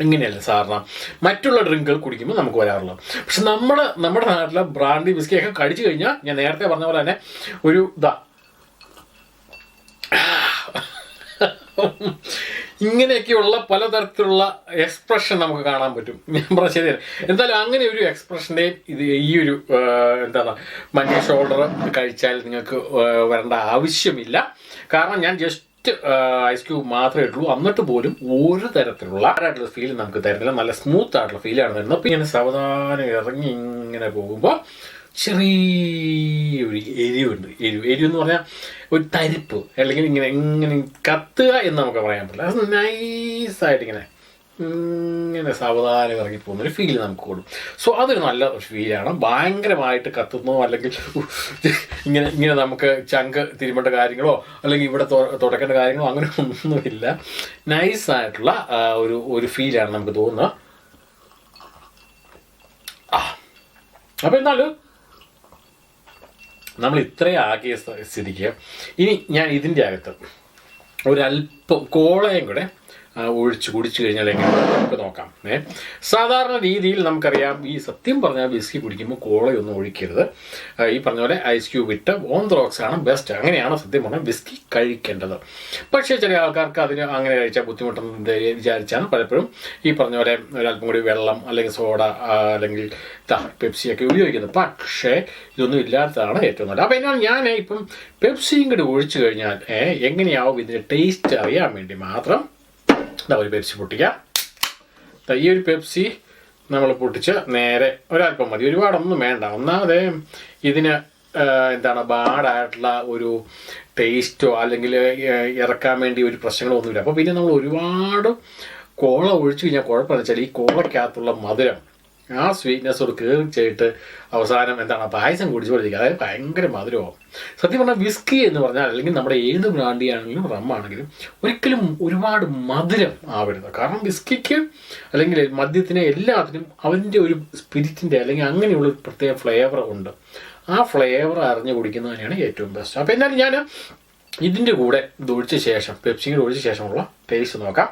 ഇങ്ങനെയല്ല സാധാരണ മറ്റുള്ള ഡ്രിങ്കുകൾ കുടിക്കുമ്പോൾ നമുക്ക് വരാറുള്ളത്. പക്ഷെ നമ്മുടെ നാട്ടിലെ ബ്രാൻഡി വിസ്കിയൊക്കെ കഴിച്ചു കഴിഞ്ഞാൽ ഞാൻ നേരത്തെ പറഞ്ഞ പോലെ തന്നെ ഒരു ഇങ്ങനെയൊക്കെയുള്ള പലതരത്തിലുള്ള എക്സ്പ്രഷൻ നമുക്ക് കാണാൻ പറ്റും. ഞാൻ പറഞ്ഞ ശരിയല്ല. എന്തായാലും അങ്ങനെ ഒരു എക്സ്പ്രഷൻ്റെയും ഈ ഒരു മഞ്ഞ ഷോൾഡർ കഴിച്ചാൽ നിങ്ങൾക്ക് വരേണ്ട ആവശ്യമില്ല. കാരണം ഞാൻ ജസ്റ്റ് ഐസ് ക്യൂബ് മാത്രമേ ഇട്ടുള്ളൂ. എന്നിട്ട് പോലും ഒരു തരത്തിലുള്ള ആയിട്ടുള്ള ഫീൽ നമുക്ക് തരുന്നില്ല. നല്ല സ്മൂത്ത് ആയിട്ടുള്ള ഫീലാണ് തരുന്നത്. അപ്പോൾ ഇങ്ങനെ സാവധാനം ഇറങ്ങി ഇങ്ങനെ പോകുമ്പോൾ ചെറിയൊരു എരിവുണ്ട്. എരിവ് എന്ന് പറഞ്ഞാൽ ഒരു തരിപ്പ്, അല്ലെങ്കിൽ ഇങ്ങനെ കത്തുക എന്ന് നമുക്ക് പറയാൻ പറ്റില്ല. അത് നൈസായിട്ട് ഇങ്ങനെ സാവധാനം ഇറങ്ങി പോകുന്നൊരു ഫീൽ നമുക്ക് കൊടുക്കും. സോ അതൊരു നല്ല ഫീലാണ്. ഭയങ്കരമായിട്ട് കത്തുന്നോ അല്ലെങ്കിൽ ഇങ്ങനെ നമുക്ക് ചങ്ക് തിരുമ്പേണ്ട കാര്യങ്ങളോ അല്ലെങ്കിൽ ഇവിടെ തുടക്കേണ്ട കാര്യങ്ങളോ അങ്ങനെ ഒന്നുമില്ല. നൈസായിട്ടുള്ള ഒരു ഫീലാണ് നമുക്ക് തോന്നുന്നത്. അപ്പോൾ എന്നാലും നമ്മൾ ഇത്രയും ആക്കിയ സ്ഥിതിക്ക് ഇനി ഞാൻ ഇതിൻ്റെ അകത്ത് ഒരല്പം കോളയും കൂടെ ഒഴിച്ച് കുടിച്ചു കഴിഞ്ഞാൽ എങ്ങനെ നമുക്ക് നോക്കാം. സാധാരണ രീതിയിൽ നമുക്കറിയാം, ഈ സത്യം പറഞ്ഞാൽ വിസ്കി കുടിക്കുമ്പോൾ കോളയൊന്നും ഒഴിക്കരുത്. ഈ പറഞ്ഞ പോലെ ഐസ് ക്യൂബ് ഇട്ട് ഓൺറോക്സ് ആണ് ബെസ്റ്റ്. അങ്ങനെയാണ് സത്യം പറഞ്ഞാൽ വിസ്കി കഴിക്കേണ്ടത്. പക്ഷേ ചില ആൾക്കാർക്ക് അതിന് അങ്ങനെ കഴിച്ചാൽ ബുദ്ധിമുട്ടെന്ന് വിചാരിച്ചാണ് പലപ്പോഴും ഈ പറഞ്ഞ പോലെ ഒരല്പം കൂടി വെള്ളം അല്ലെങ്കിൽ സോഡ അല്ലെങ്കിൽ പെപ്സിയൊക്കെ ഉപയോഗിക്കുന്നത്. പക്ഷേ ഇതൊന്നും ഇല്ലാത്തതാണ് ഏറ്റവും നല്ലത്. അപ്പോൾ എന്നാൽ ഞാൻ ഇപ്പം പെപ്സിയും കൂടി ഒഴിച്ചു കഴിഞ്ഞാൽ എങ്ങനെയാവും ഇതിൻ്റെ ടേസ്റ്റ് അറിയാൻ വേണ്ടി മാത്രം ഒരു പെപ്സി പൊട്ടിക്കാം. ഈ ഒരു പെപ്സി നമ്മൾ പൊട്ടിച്ച് നേരെ ഒരല്പം മതി, ഒരുപാടൊന്നും വേണ്ട. ഒന്നാമതേ ഇതിന് ബാഡായിട്ടുള്ള ഒരു ടേസ്റ്റോ അല്ലെങ്കിൽ ഇറക്കാൻ വേണ്ടി ഒരു പ്രശ്നങ്ങളോ ഒന്നുമില്ല. അപ്പോൾ പിന്നെ നമ്മൾ ഒരുപാട് കോള ഒഴിച്ചു കഴിഞ്ഞാൽ കുഴപ്പമെന്ന് വെച്ചാൽ ഈ കോളയ്ക്കകത്തുള്ള മധുരം ആ സ്വീറ്റ്നെസ്സോട് കയറിച്ചിട്ട് അവസാനം പായസം കുടിച്ചു പോലിരിക്കുക. അതായത് ഭയങ്കര മധുരമാവും. സത്യം പറഞ്ഞാൽ വിസ്കി എന്ന് പറഞ്ഞാൽ അല്ലെങ്കിൽ നമ്മുടെ ഏത് ബ്രാൻഡി ആണെങ്കിലും റമ്മാണെങ്കിലും ഒരിക്കലും ഒരുപാട് മധുരം ആവരുത്. കാരണം വിസ്കിക്ക് അല്ലെങ്കിൽ മദ്യത്തിന് എല്ലാത്തിനും അവൻ്റെ ഒരു സ്പിരിറ്റിൻ്റെ അല്ലെങ്കിൽ അങ്ങനെയുള്ള ഒരു പ്രത്യേക ഫ്ലേവർ ഉണ്ട്. ആ ഫ്ലേവർ അറിഞ്ഞ് കുടിക്കുന്നത് തന്നെയാണ് ഏറ്റവും ബെസ്റ്റ്. അപ്പോൾ എന്നാലും ഞാൻ ഇതിൻ്റെ കൂടെ ഇത് ഒഴിച്ച ശേഷം പെപ്സിയുടെ ഒഴിച്ച ശേഷമുള്ള ടേസ്റ്റ് നോക്കാം.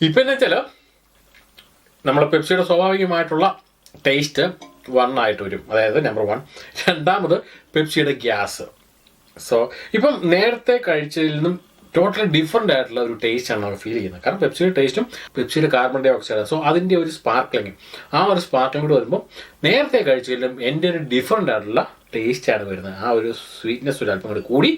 ഇപ്പം എന്ന് വെച്ചാൽ നമ്മൾ പെപ്സിയുടെ സ്വാഭാവികമായിട്ടുള്ള ടേസ്റ്റ് 1 ആയിട്ട് വരും, അതായത് നമ്പർ 1. രണ്ടാമത് പെപ്സിയുടെ ഗ്യാസ്. സോ ഇപ്പം നേരത്തെ കഴിച്ചതിൽ നിന്നും ടോട്ടലി ഡിഫറെൻ്റ് ആയിട്ടുള്ള ഒരു ടേസ്റ്റാണ് നമുക്ക് ഫീൽ ചെയ്യുന്നത്. കാരണം പെപ്സിയുടെ ടേസ്റ്റും പെപ്സിയുടെ കാർബൺ ഡൈ ഓക്സൈഡ്, സോ അതിൻ്റെ ഒരു സ്പാർക്ലിങ്, ആ ഒരു സ്പാർക്ലിങ് കൂടെ വരുമ്പോൾ നേരത്തെ കഴിച്ചതിലും എൻ്റെ ഒരു ഡിഫറെൻ്റ് ആയിട്ടുള്ള ടേസ്റ്റാണ് വരുന്നത്. ആ ഒരു സ്വീറ്റ്നെസ് ഒരു അല്പം കൂടി